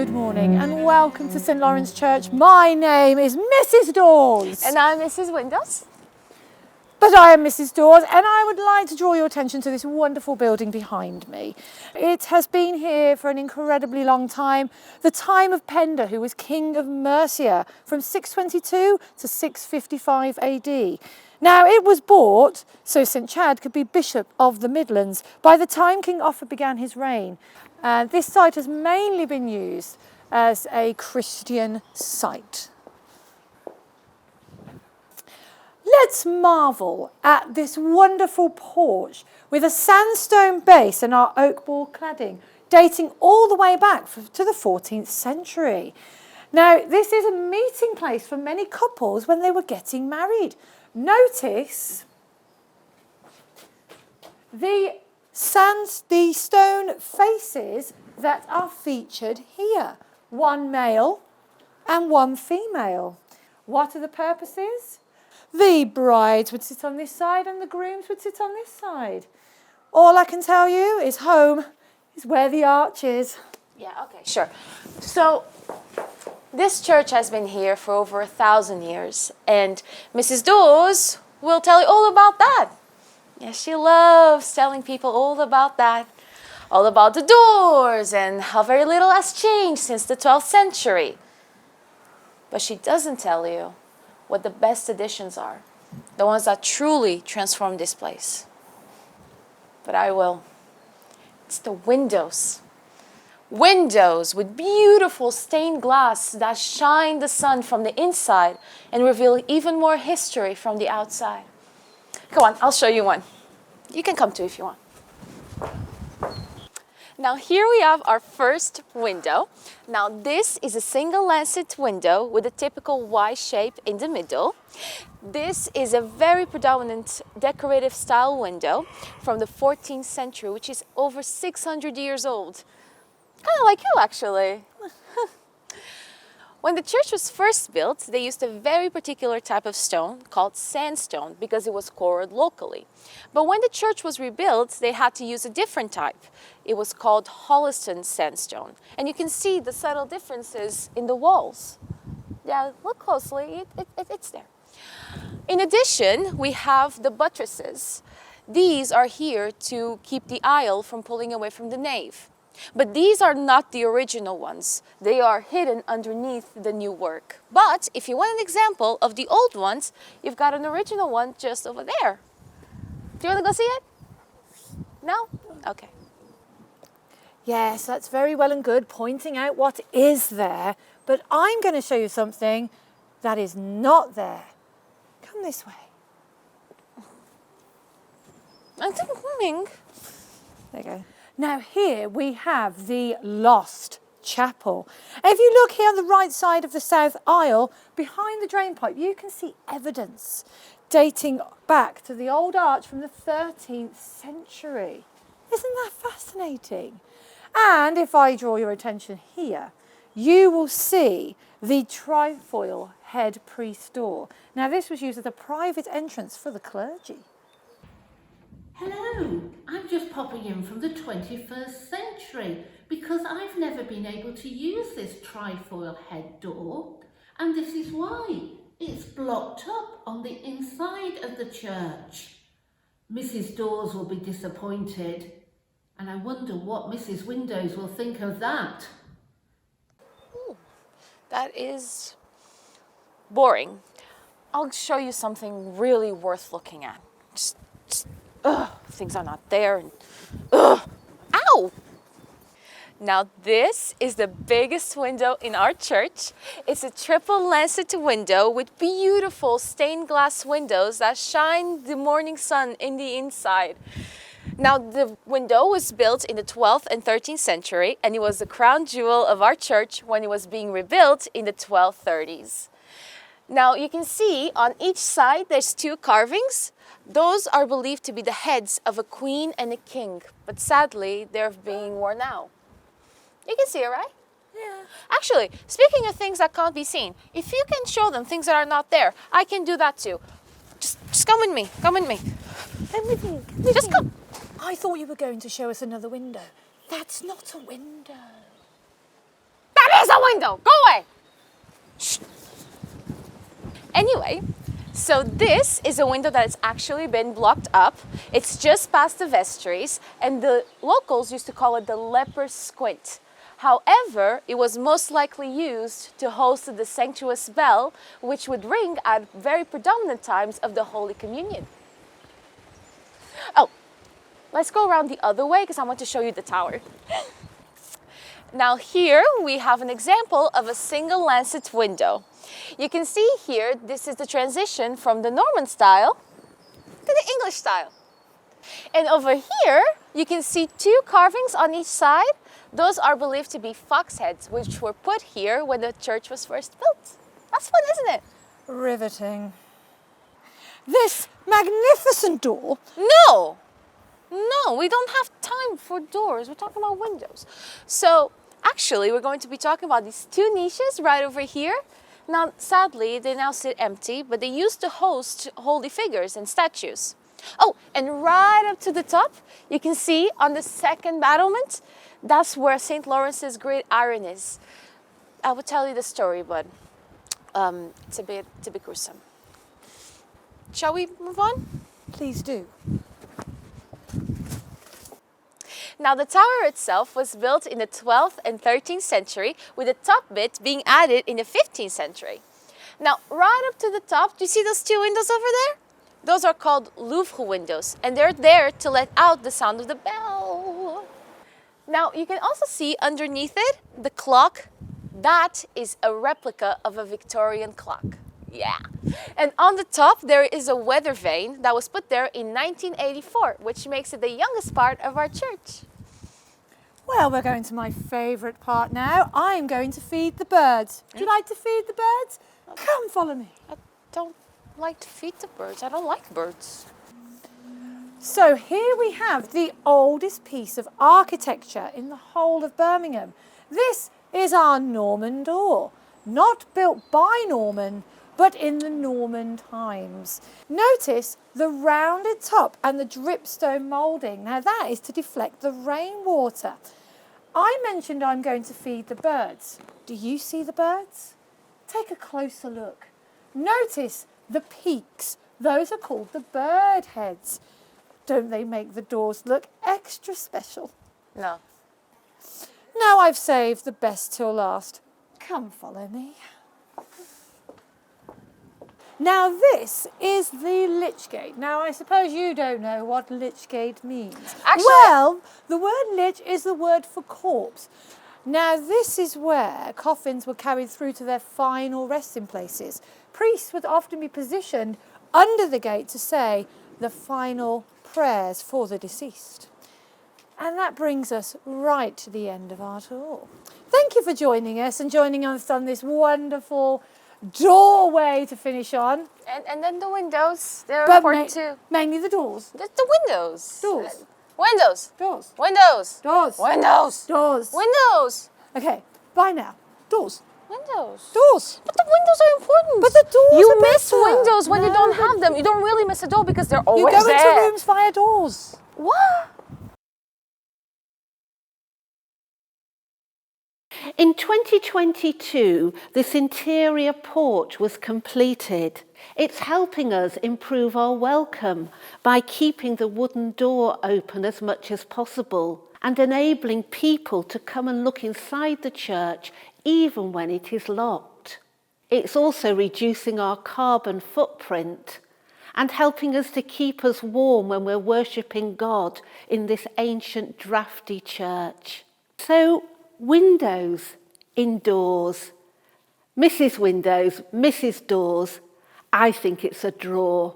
Good morning and welcome to St Laurence Church. My name is Mrs. Dawes. And I'm Mrs. Windows. But I am Mrs. Dawes, and I would like to draw your attention to this wonderful building behind me. It has been here for an incredibly long time, the time of Penda, who was king of Mercia from 622 to 655 AD. Now, it was bought so St Chad could be Bishop of the Midlands by the time King Offa began his reign. This site has mainly been used as a Christian site. Let's marvel at this wonderful porch with a sandstone base and our oak board cladding dating all the way back to the 14th century. Now, this is a meeting place for many couples when they were getting married. Notice the stone faces that are featured here. One male and one female. What are the purposes? The brides would sit on this side and the grooms would sit on this side. All I can tell you is home is where the arch is. Yeah, okay, sure. So, this church has been here for over 1,000 years, and Mrs. Dawes will tell you all about that. Yeah, she loves telling people all about that. All about the doors and how very little has changed since the 12th century. But she doesn't tell you what the best additions are, the ones that truly transform this place. But I will. It's the windows. Windows with beautiful stained glass that shine the sun from the inside and reveal even more history from the outside. Come on, I'll show you one. You can come too if you want. Now here we have our first window. Now this is a single lancet window with a typical Y shape in the middle. This is a very predominant decorative style window from the 14th century, which is over 600 years old. Kind of like you actually. When the church was first built, they used a very particular type of stone called sandstone because it was quarried locally. But when the church was rebuilt, they had to use a different type. It was called Holliston sandstone. And you can see the subtle differences in the walls. Yeah, look closely, it's there. In addition, we have the buttresses. These are here to keep the aisle from pulling away from the nave. But these are not the original ones. They are hidden underneath the new work. But if you want an example of the old ones, you've got an original one just over there. Do you want to go see it? No? Okay. Yes, that's very well and good, pointing out what is there, but I'm going to show you something that is not there. Come this way. I'm coming. There you go. Now here we have the lost chapel. If you look here on the right side of the south aisle, behind the drain pipe, you can see evidence dating back to the old arch from the 13th century. Isn't that fascinating? And if I draw your attention here, you will see the trifoil head priest door. Now this was used as a private entrance for the clergy. Hello, I'm just popping in from the 21st century because I've never been able to use this trifoil head door, and this is why. It's blocked up on the inside of the church. Mrs. Dawes will be disappointed, and I wonder what Mrs. Windows will think of that. Ooh, that is boring. I'll show you something really worth looking at. Things are not there. And, ow! Now this is the biggest window in our church. It's a triple lancet window with beautiful stained glass windows that shine the morning sun in the inside. Now the window was built in the 12th and 13th century, and it was the crown jewel of our church when it was being rebuilt in the 1230s. Now you can see on each side there's two carvings. Those are believed to be the heads of a queen and a king, but sadly they're being worn out. You can see it, right? Yeah. Actually, speaking of things that can't be seen, if you can show them things that are not there, I can do that too. Just come with me, come with me. Come with me. Just come. I thought you were going to show us another window. That's not a window. That There's a window! Go away! Shh. Anyway, so this is a window that's actually been blocked up. It's just past the vestries, and the locals used to call it the leper's squint. However, it was most likely used to host the sanctuous bell, which would ring at very predominant times of the Holy Communion. Oh, let's go around the other way because I want to show you the tower. Now here we have an example of a single lancet window. You can see here, this is the transition from the Norman style to the English style. And over here, you can see two carvings on each side. Those are believed to be fox heads, which were put here when the church was first built. That's fun, isn't it? Riveting. This magnificent door. No, we don't have time for doors. We're talking about windows. So actually, we're going to be talking about these two niches right over here. Now, sadly, they now sit empty, but they used to host holy figures and statues. Oh, and right up to the top, you can see on the second battlement, that's where St. Lawrence's great iron is. I will tell you the story, but it's a bit gruesome. Shall we move on? Please do. Now, the tower itself was built in the 12th and 13th century, with the top bit being added in the 15th century. Now, right up to the top, do you see those two windows over there? Those are called Louvre windows, and they're there to let out the sound of the bell. Now, you can also see underneath it, the clock. That is a replica of a Victorian clock. Yeah. And on the top, there is a weather vane that was put there in 1984, which makes it the youngest part of our church. Well, we're going to my favourite part now. I'm going to feed the birds. Would you like to feed the birds? Come, follow me. I don't like to feed the birds. I don't like birds. So here we have the oldest piece of architecture in the whole of Birmingham. This is our Norman door, not built by Norman, but in the Norman times. Notice the rounded top and the dripstone moulding. Now that is to deflect the rainwater. I mentioned I'm going to feed the birds. Do you see the birds? Take a closer look. Notice the peaks. Those are called the bird heads. Don't they make the doors look extra special? No. Now I've saved the best till last. Come follow me. Now this is the lich gate. Now I suppose you don't know what lich gate means. Actually, well, the word lich is the word for corpse. Now this is where coffins were carried through to their final resting places. Priests would often be positioned under the gate to say the final prayers for the deceased. And that brings us right to the end of our tour. Thank you for joining us and joining us on this wonderful doorway to finish on. And then the windows, they're important too. Mainly the doors. The windows. Doors. Windows. Doors. Windows. Doors. Windows. Doors. Windows. Okay, bye now. Doors. Windows. Doors. But the windows are important. But the doors You are miss better. windows when you No, don't have them. You don't really miss a door because they're always You go there. into rooms via doors. What? In 2022, this interior porch was completed. It's helping us improve our welcome by keeping the wooden door open as much as possible and enabling people to come and look inside the church even when it is locked. It's also reducing our carbon footprint and helping us to keep us warm when we're worshipping God in this ancient drafty church. So, windows indoors. Mrs. Windows, Mrs. Doors, I think it's a draw.